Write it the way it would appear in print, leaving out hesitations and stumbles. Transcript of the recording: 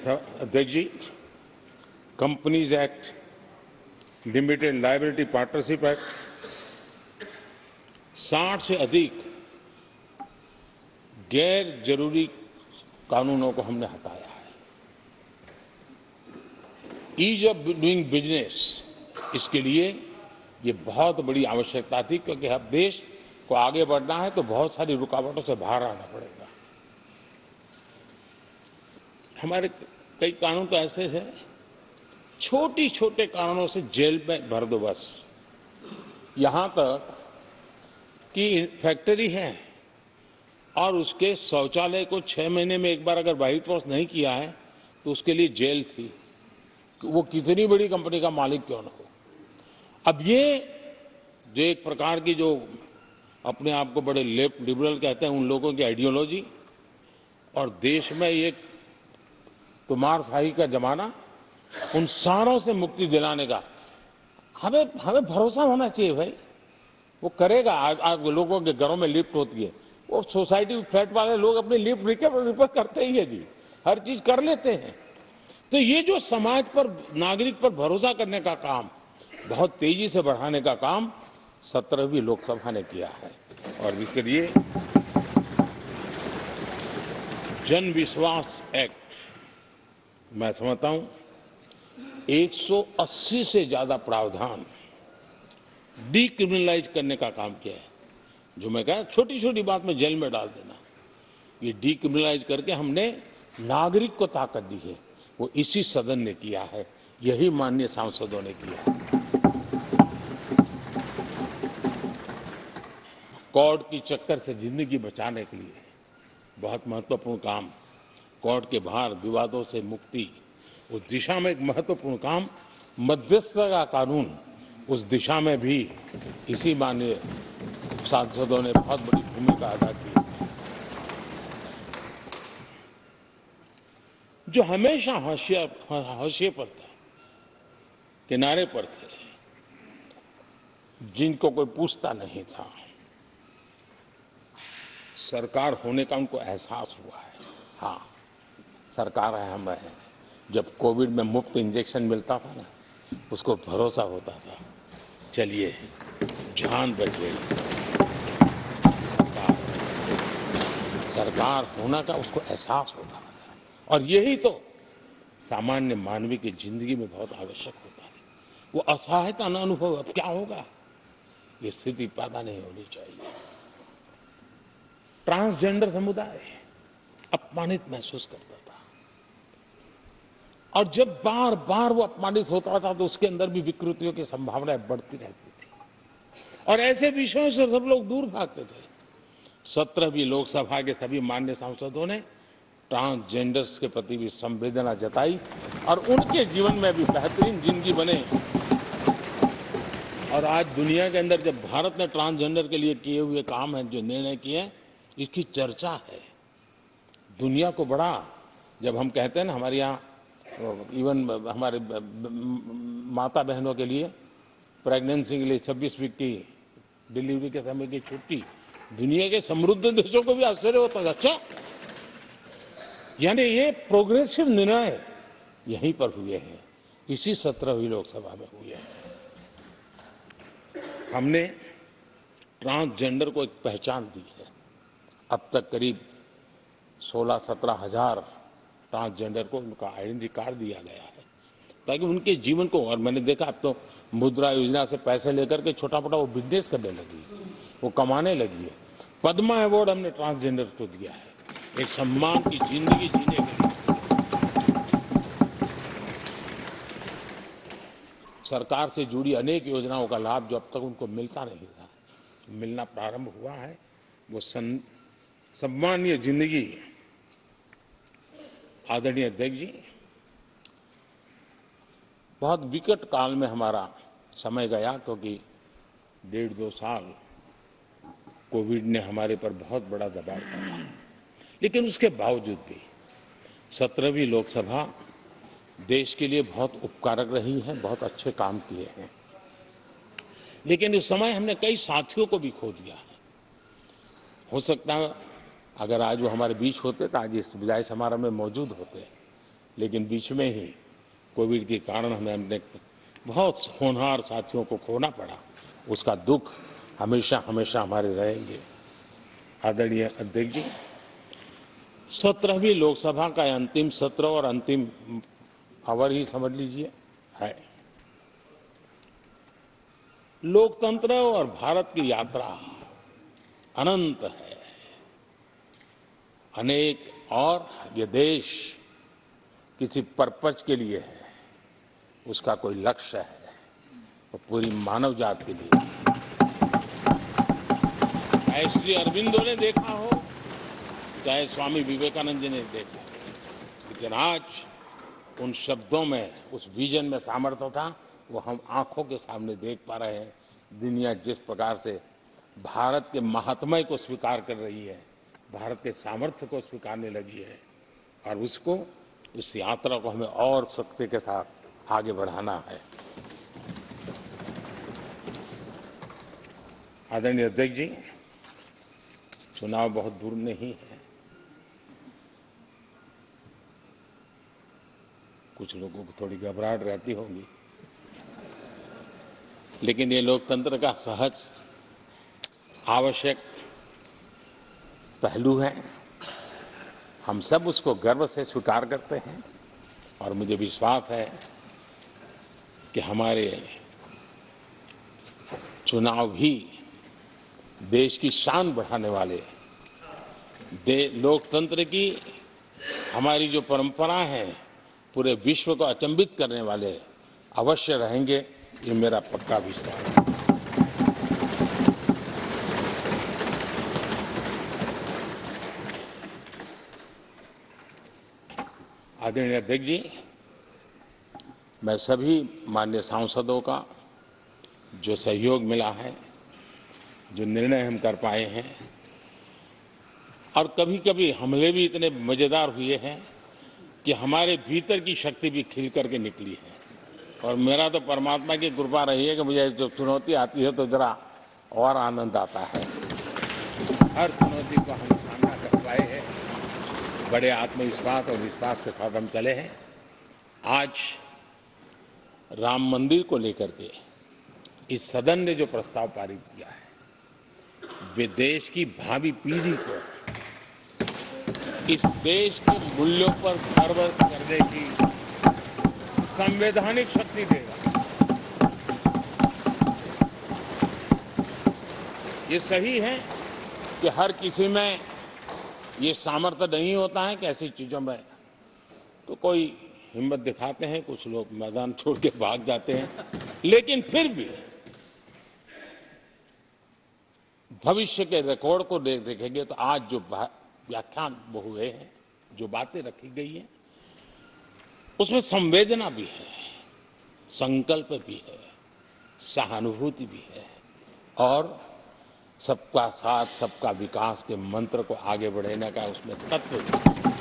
अध्यक्ष जी, companies act, limited liability partnership act, 60 से अधिक गैर जरूरी कानूनों को हमने हटाया है। ईज ऑफ डूइंग बिजनेस, इसके लिए ये बहुत बड़ी आवश्यकता थी, क्योंकि अब देश को आगे बढ़ना है तो बहुत सारी रुकावटों से बाहर आना पड़ेगा। हमारे कई कानून तो ऐसे हैं, छोटी छोटे कारणों से जेल में भर दो बस। यहां तक कि फैक्ट्री है और उसके शौचालय को 6 महीने में एक बार अगर व्हाइट वॉश नहीं किया है तो उसके लिए जेल थी, वो कितनी बड़ी कंपनी का मालिक क्यों न हो। अब ये जो एक प्रकार की जो अपने आप को बड़े लेफ्ट लिबरल कहते हैं, उन लोगों की आइडियोलॉजी, और देश में ये तुमारशाही का जमाना, उन सारों से मुक्ति दिलाने का हमें भरोसा होना चाहिए भाई। वो करेगा। आज लोगों के घरों में लिफ्ट होती है, वो सोसाइटी फ्लैट वाले लोग अपनी लिफ्ट रिपेयर करते ही है जी, हर चीज कर लेते हैं। तो ये जो समाज पर, नागरिक पर भरोसा करने का काम, बहुत तेजी से बढ़ाने का काम 17वीं लोकसभा ने किया है। और इसके लिए जन विश्वास एक्ट, मैं समझता हूं 180 से ज्यादा प्रावधान डीक्रिमिनलाइज करने का काम किया है। जो मैं कहा, छोटी छोटी बात में जेल में डाल देना, ये डीक्रिमिनलाइज करके हमने नागरिक को ताकत दी है। वो इसी सदन ने किया है, यही माननीय सांसदों ने किया है। कोर्ट की चक्कर से जिंदगी बचाने के लिए बहुत महत्वपूर्ण काम, कोर्ट के बाहर विवादों से मुक्ति, उस दिशा में एक महत्वपूर्ण काम, मध्यस्थता का कानून, उस दिशा में भी इसी माननीय सांसदों ने बहुत बड़ी भूमिका अदा की। जो हमेशा हाशिए पर था, किनारे पर थे, जिनको कोई पूछता नहीं था, सरकार होने का उनको एहसास हुआ है। हाँ, सरकार है, हम है। जब कोविड में मुफ्त इंजेक्शन मिलता था ना, उसको भरोसा होता था, चलिए जान बच गई, सरकार होना का उसको एहसास होता था। और यही तो सामान्य मानवीय की जिंदगी में बहुत आवश्यक होता है। वो असहायता न अनुभव, अब क्या होगा, ये स्थिति पैदा नहीं होनी चाहिए। ट्रांसजेंडर समुदाय अपमानित महसूस करता था, और जब बार बार वो अपमानित होता था तो उसके अंदर भी विकृतियों की संभावनाएं बढ़ती रहती थी, और ऐसे विषयों से सब लोग दूर भागते थे। 17वीं लोकसभा के सभी माननीय सांसदों ने ट्रांसजेंडर्स के प्रति भी संवेदना जताई, और उनके जीवन में भी बेहतरीन जिंदगी बने। और आज दुनिया के अंदर जब भारत ने ट्रांसजेंडर के लिए किए हुए काम है, जो निर्णय किए, इसकी चर्चा है दुनिया को बड़ा। जब हम कहते हैं ना, हमारे यहाँ इवन हमारे माता बहनों के लिए प्रेगनेंसी के लिए 26 वीक की डिलीवरी के समय की छुट्टी, दुनिया के समृद्ध देशों को भी आश्चर्य होता है। अच्छा, यानी ये प्रोग्रेसिव निर्णय यहीं पर हुए हैं, इसी 17वीं लोकसभा में हुए हैं। हमने ट्रांसजेंडर को एक पहचान दी है। अब तक करीब 16-17 हजार ट्रांसजेंडर को उनका आइडेंटिटी कार्ड दिया गया है, ताकि उनके जीवन को, और मैंने देखा अब तो मुद्रा योजना से पैसे लेकर के छोटा मोटा वो बिजनेस करने लगी, वो कमाने लगी है। पद्मा अवार्ड हमने ट्रांसजेंडर को दिया है, एक सम्मान की जिंदगी जीने के लिए। सरकार से जुड़ी अनेक योजनाओं का लाभ जो अब तक उनको मिलता नहीं था, मिलना प्रारंभ हुआ है। वो सम्मानीय जिंदगी। आदरणीय अध्यक्ष जी, बहुत विकट काल में हमारा समय गया, क्योंकि 1.5-2 साल कोविड ने हमारे पर बहुत बड़ा दबाव डाला, लेकिन उसके बावजूद भी 17वीं लोकसभा देश के लिए बहुत उपकारक रही है, बहुत अच्छे काम किए हैं। लेकिन इस समय हमने कई साथियों को भी खो दिया है। हो सकता है अगर आज वो हमारे बीच होते तो आज इस विदाई समारोह में मौजूद होते, लेकिन बीच में ही कोविड के कारण हमें अपने बहुत होनहार साथियों को खोना पड़ा। उसका दुख हमेशा हमेशा हमारे रहेंगे। आदरणीय अध्यक्ष जी, 17वीं लोकसभा का अंतिम सत्र और अंतिम आवर ही समझ लीजिए है। लोकतंत्र और भारत की यात्रा अनंत है, अनेक, और ये देश किसी पर्पज के लिए है, उसका कोई लक्ष्य है, वो पूरी मानव जात के लिए। चाहे श्री अरविंदो ने देखा हो, चाहे स्वामी विवेकानंद जी ने देखा हो, लेकिन आज उन शब्दों में, उस विजन में सामर्थ्य था, वो हम आंखों के सामने देख पा रहे हैं। दुनिया जिस प्रकार से भारत के महात्म्य को स्वीकार कर रही है, भारत के सामर्थ्य को स्वीकारने लगी है, और उसको, उस यात्रा को हमें और शक्ति के साथ आगे बढ़ाना है। आदरणीय अध्यक्ष जी, चुनाव बहुत दूर नहीं है। कुछ लोगों को थोड़ी घबराहट रहती होगी, लेकिन ये लोकतंत्र का सहज आवश्यक पहलू है। हम सब उसको गर्व से स्वीकार करते हैं, और मुझे विश्वास है कि हमारे चुनाव भी देश की शान बढ़ाने वाले, लोकतंत्र की हमारी जो परंपरा है, पूरे विश्व को अचंभित करने वाले अवश्य रहेंगे, ये मेरा पक्का विश्वास है। आदरणीय अध्यक्ष जी, मैं सभी माननीय सांसदों का जो सहयोग मिला है, जो निर्णय हम कर पाए हैं, और कभी कभी हमले भी इतने मजेदार हुए हैं कि हमारे भीतर की शक्ति भी खिल करके निकली है। और मेरा तो परमात्मा की कृपा रही है कि मुझे जब चुनौती आती है तो जरा और आनंद आता है। हर चुनौती को हम सामना कर पाए हैं, बड़े आत्मविश्वास और विश्वास के साथ हम चले हैं। आज राम मंदिर को लेकर के इस सदन ने जो प्रस्ताव पारित किया है, वे देश की भावी पीढ़ी को इस देश के मूल्यों पर गर्व करने की संवैधानिक शक्ति देगा। ये सही है कि हर किसी में ये सामर्थ्य नहीं होता है कि ऐसी चीजों में तो कोई हिम्मत दिखाते हैं, कुछ लोग मैदान छोड़ के भाग जाते हैं, लेकिन फिर भी भविष्य के रिकॉर्ड को देखेंगे तो आज जो व्याख्यान वो हुए हैं, जो बातें रखी गई हैं, उसमें संवेदना भी है, संकल्प भी है, सहानुभूति भी है, और सबका साथ सबका विकास के मंत्र को आगे बढ़ाने का उसमें तत्व भी है।